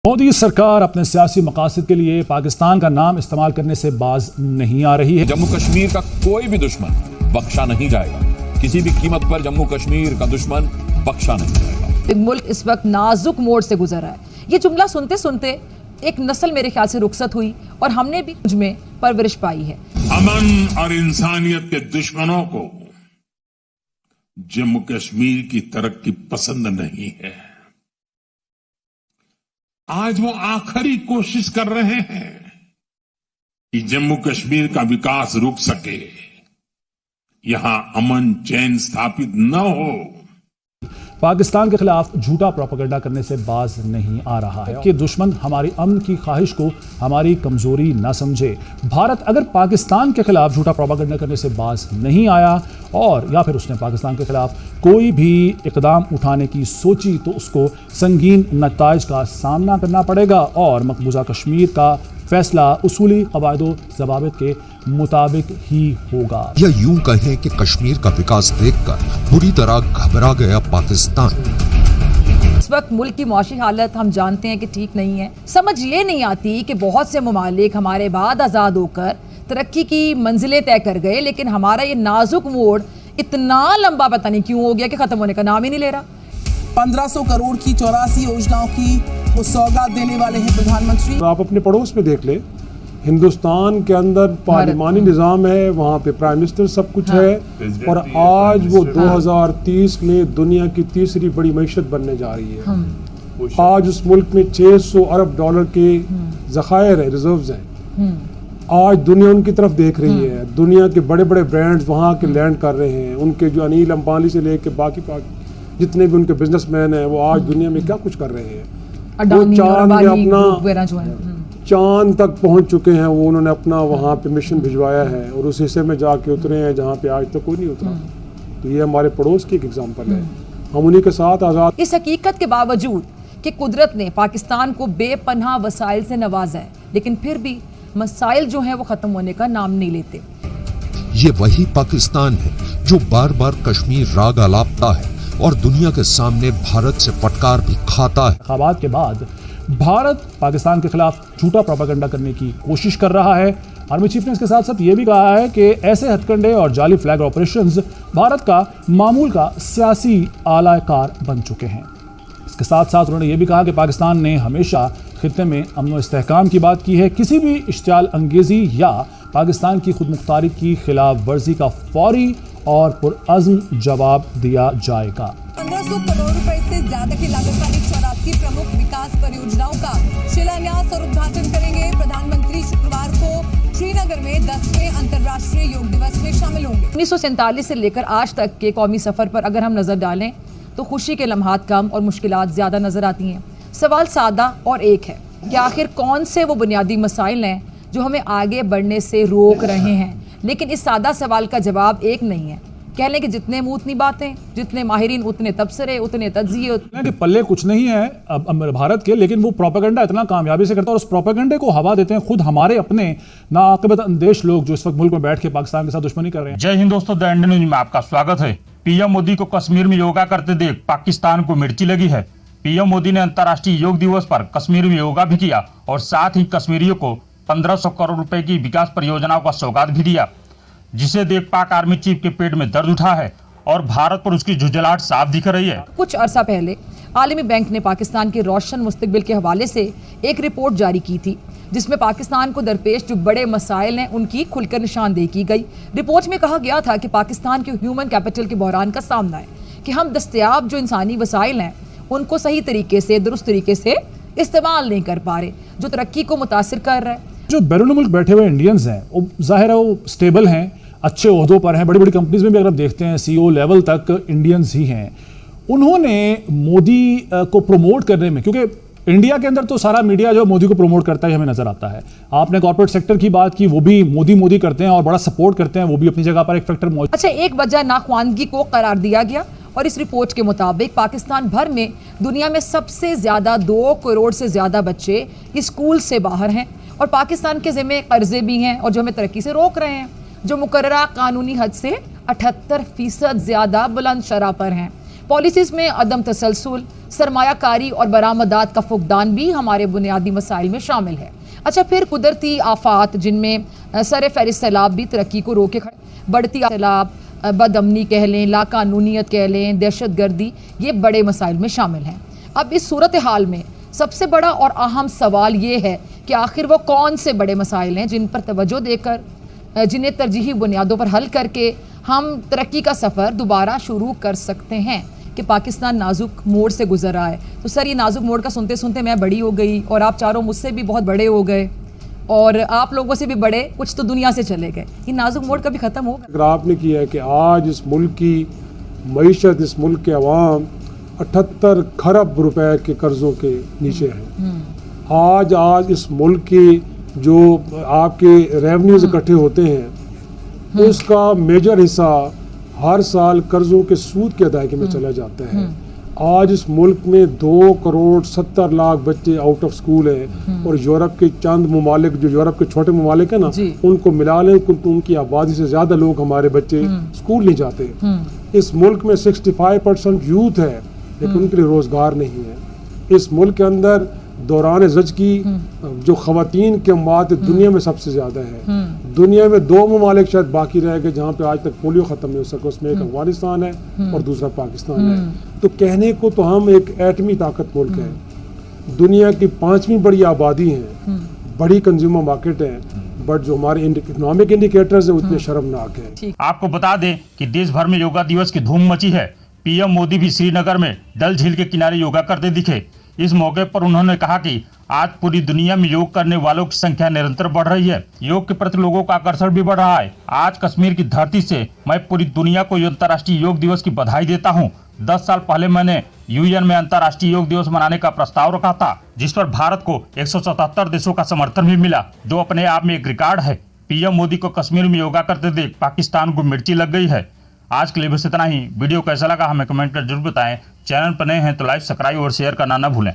मोदी सरकार अपने सियासी मकासद के लिए पाकिस्तान का नाम इस्तेमाल करने से बाज नहीं आ रही है। जम्मू कश्मीर का कोई भी दुश्मन बख्शा नहीं जाएगा, किसी भी कीमत पर जम्मू कश्मीर का दुश्मन बख्शा नहीं जाएगा। मुल्क इस वक्त नाजुक मोड़ से गुजर रहा है। ये जुमला सुनते सुनते एक नस्ल मेरे ख्याल से रुखसत हुई और हमने भी मुझ में परवरिश पाई है। अमन और इंसानियत के दुश्मनों को जम्मू कश्मीर की तरक्की पसंद नहीं है। आज वो आखिरी कोशिश कर रहे हैं कि जम्मू कश्मीर का विकास रुक सके, यहां अमन चैन स्थापित न हो। पाकिस्तान के खिलाफ झूठा प्रोपेगेंडा करने से बाज नहीं आ रहा है कि दुश्मन हमारी अमन की ख्वाहिश को हमारी कमजोरी न समझे। भारत अगर पाकिस्तान के खिलाफ झूठा प्रोपेगेंडा करने से बाज नहीं आया और या फिर उसने पाकिस्तान के खिलाफ कोई भी इकदाम उठाने की सोची तो उसको संगीन नताइज का सामना करना पड़ेगा और मकबूजा कश्मीर का फैसला उसूली कवायदो ज़वाबित के मुताबिक ही होगा। या यूं कहें कि कश्मीर का विकास देखकर बुरी तरह घबरा गया पाकिस्तान। इस वक्त मुल्क की मुआशी हालत हम जानते हैं कि ठीक नहीं है। समझ ये नहीं आती कि बहुत से ममालिक हमारे बाद आज़ाद होकर तरक्की की मंजिलें तय कर गए, लेकिन हमारा ये नाजुक मोड़ इतना लंबा पता नहीं क्यों हो गया कि खत्म होने का नाम ही नहीं ले रहा। 1500 करोड़ की 84 योजनाओं की वो सौगात देने वाले हैं प्रधानमंत्री। आप अपने पड़ोस में देख ले, हिंदुस्तान के अंदर पार्लिमानी निज़ाम है, वहाँ पे प्राइम मिनिस्टर सब कुछ है और आज वो 2030 में दुनिया की तीसरी बड़ी मईशत बनने जा रही है। आज उस मुल्क में 600 अरब डॉलर के ज़खायर है, रिजर्व्स हैं। आज दुनिया उनकी तरफ देख रही है। दुनिया के बड़े बड़े ब्रांड्स वहाँ के लैंड कर रहे हैं। उनके जो अनिल अंबानी से लेके बाकी जितने भी उनके बिजनेसमैन हैं वो आज दुनिया में क्या कुछ कर रहे हैं। वो चांद में अपना चांद तक पहुंच चुके हैं। वो उन्होंने अपना वहाँ पे मिशन भिजवाया है और उस हिस्से में जाके उतरे हैं जहाँ पे आज तक कोई नहीं उतरा। तो ये हमारे पड़ोस की एक एग्जांपल है। हम उन्हीं के साथ आज़ाद। इस हकीकत के बावजूद कि कुदरत ने पाकिस्तान को बेपनाह वसाइल से नवाजा है, लेकिन फिर भी मसाइल जो हैं वो खत्म होने का नाम नहीं लेते। ये वही पाकिस्तान है जो बार बार कश्मीर राग अलापता है और दुनिया के सामने भारत से फटकार भी खाता है। इंतखाबात के बाद भारत पाकिस्तान के खिलाफ झूठा प्रोपेगेंडा करने की कोशिश कर रहा है। आर्मी चीफ ने इसके साथ साथ ये भी कहा है कि ऐसे हथकंडे और जाली फ्लैग ऑपरेशंस भारत का मामूल का सियासी आलाकार बन चुके हैं। इसके साथ साथ उन्होंने ये भी कहा कि पाकिस्तान ने हमेशा खित्ते में अमन व इस्तेहकाम की बात की है। किसी भी इश्तियाल अंगेजी या पाकिस्तान की खुद मुख्तारी की खिलाफ वर्जी का फौरी और पुरअज़्म जवाब दिया जाएगा। 1500 करोड़ रुपए से ज्यादा की लागत वाली 84 प्रमुख विकास परियोजनाओं का शिलान्यास और उद्घाटन करेंगे। प्रधानमंत्री शुक्रवार को श्रीनगर में 10वें अंतर्राष्ट्रीय योग दिवस में शामिल होंगे। 1947 से लेकर आज तक के कौमी सफर पर अगर हम नजर डालें तो खुशी के लम्हात कम और मुश्किलात ज्यादा नजर आती हैं। सवाल सादा और एक है कि आखिर कौन से वो बुनियादी मसाइल हैं जो हमें आगे बढ़ने से रोक रहे हैं। लेकिन इस सादा सवाल का जवाब एक नहीं है। कह लें कि जितने मुंह उतनी बातें, जितने माहिरीन उतने तबसरे, उतने तज्जिए कि पल्ले कुछ नहीं है अब भारत के, लेकिन वो प्रोपेगेंडा इतना कामयाबी से करता है और उस प्रोपेगेंडे को हवा देते हैं खुद हमारे अपने नाआकिबत अंदेश लोग जो इस वक्त मुल्क में बैठ के पाकिस्तान के साथ दुश्मनी कर रहे हैं। जय हिंद दोस्तों, द इंडियन न्यूज में आपका स्वागत है। पीएम मोदी को कश्मीर में योगा करते देख पाकिस्तान को मिर्ची लगी है। पीएम मोदी ने अंतर्राष्ट्रीय योग दिवस पर कश्मीर में योगा भी किया और साथ ही कश्मीरियों को 1500 करोड़ रुपए की विकास परियोजनाओं का सौगात भी दिया, जिसे देख पाक आर्मी चीफ के पेट में दर्द उठा है और भारत पर उसकी झुंझलाहट साफ दिख रही है। कुछ अरसा पहले आलमी बैंक ने पाकिस्तान के रोशन मुस्तकबिल के हवाले से एक रिपोर्ट जारी की थी, जिसमें पाकिस्तान को दरपेश जो बड़े मसाइल हैं उनकी खुलकर निशानदेही की गई। रिपोर्ट में कहा गया था कि पाकिस्तान के ह्यूमन कैपिटल के बहरान का सामना है कि हम दस्तयाब जो इंसानी वसाइल हैं उनको सही तरीके से, दुरुस्त तरीके से इस्तेमाल नहीं कर पा रहे, जो तरक्की को मुतासिर कर रहा है। जो बैरून मुल्क बैठे हुए इंडियंस हैं वो जाहिर है वो स्टेबल हैं, अच्छे ओहदों पर हैं। बड़ी बड़ी कंपनीज में भी अगर आप देखते हैं CEO लेवल तक इंडियंस ही हैं। उन्होंने मोदी को प्रमोट करने में, क्योंकि इंडिया के अंदर तो सारा मीडिया जो मोदी को प्रमोट करता है हमें नजर आता है। आपने कॉर्पोरेट सेक्टर की बात की, वो भी मोदी करते हैं और बड़ा सपोर्ट करते हैं, वो भी अपनी जगह पर एक फैक्टर मौजूद। अच्छा, एक वजह नाख्वानगी को करार दिया गया और इस रिपोर्ट के मुताबिक पाकिस्तान भर में दुनिया में सबसे ज्यादा 2 करोड़ से ज्यादा बच्चे स्कूल से बाहर हैं और पाकिस्तान के ज़िम्मे कर्जे भी हैं और जो हमें तरक्की से रोक रहे हैं, जो मुकर्ररा कानूनी हद से 78% ज्यादा बुलंद शरह पर हैं। पॉलिसीज में अदम तसलसल, सरमायाकारी और बरामदात का फुकदान भी हमारे बुनियादी मसाइल में शामिल है। अच्छा, फिर कुदरती आफात जिनमें सर फहरिस्त सैलाब भी तरक्की को रोके खड़े, बढ़ती सैलाब, बदअमनी कह लें, लाकानूनियत कह लें, दहशत गर्दी, ये बड़े मसाइल में शामिल हैं। अब इस सूरत हाल में सबसे बड़ा और अहम सवाल ये है कि आखिर वो कौन से बड़े मसाइल हैं जिन पर तवज्जो देकर, जिन्हें तरजीही बुनियादों पर हल करके हम तरक्की का सफ़र दोबारा शुरू कर सकते हैं कि पाकिस्तान नाजुक मोड़ से गुजर रहा है। तो सर, ये नाजुक मोड़ का सुनते सुनते मैं बड़ी हो गई और आप चारों मुझसे भी बहुत बड़े हो गए और आप लोगों से भी बड़े कुछ तो दुनिया से चले गए। ये नाजुक मोड़ कभी ख़त्म होगा? अगर आपने किया है कि आज इस मुल्क की मईशत, इस मुल्क के अवाम 78 खरब रुपए के कर्जों के नीचे हैं। आज इस मुल्क की जो आपके रेवेन्यूज इकट्ठे होते हैं उसका मेजर हिस्सा हर साल कर्जों के सूद की अदायगी में चला जाता है। आज इस मुल्क में 2 करोड़ 70 लाख बच्चे आउट ऑफ स्कूल हैं और यूरोप के चंद ममालिक, जो यूरोप के छोटे ममालिक हैं ना, उनको मिला लें तो उनकी आबादी से ज़्यादा लोग, हमारे बच्चे स्कूल नहीं जाते। इस मुल्क में 65% यूथ है लेकिन उनके लिए रोज़गार नहीं है। इस मुल्क के अंदर दौरान ज़ज्की जो ख़वातीन के मौत दुनिया में सबसे ज़्यादा है। दुनिया में 2 ममालिक शायद बाकी रह गए जहाँ पे आज तक पोलियो ख़त्म नहीं हो सका, उसमें एक अफगानिस्तान है और दूसरा पाकिस्तान है। तो कहने को तो हम एक एटमी ताकत मुल्क है, दुनिया की 5वीं बड़ी आबादी है, बड़ी कंज्यूमर मार्केट है, बट जो हमारे इकोनॉमिक इंडिकेटर्स है उतने शर्मनाक है। आपको बता दें कि देश भर में योगा दिवस की धूम मची है। पीएम मोदी भी श्रीनगर में डल झील के किनारे योगा करते दिखे। इस मौके पर उन्होंने कहा कि आज पूरी दुनिया में योग करने वालों की संख्या निरंतर बढ़ रही है। योग के प्रति लोगों का आकर्षण भी बढ़ रहा है। आज कश्मीर की धरती से मैं पूरी दुनिया को अंतर्राष्ट्रीय योग दिवस की बधाई देता हूं। 10 साल पहले मैंने यूएन में अंतर्राष्ट्रीय योग दिवस मनाने का प्रस्ताव रखा था, जिस पर भारत को 177 देशों का समर्थन भी मिला, जो अपने आप में एक रिकॉर्ड है। पीएम मोदी को कश्मीर में योगा करते देख पाकिस्तान को मिर्ची लग गई है। आज के लिए बस इतना ही। वीडियो कैसा लगा हमें कमेंट कर जरूर बताएं। चैनल पर नए हैं तो लाइक, सब्सक्राइब और शेयर करना न भूलें।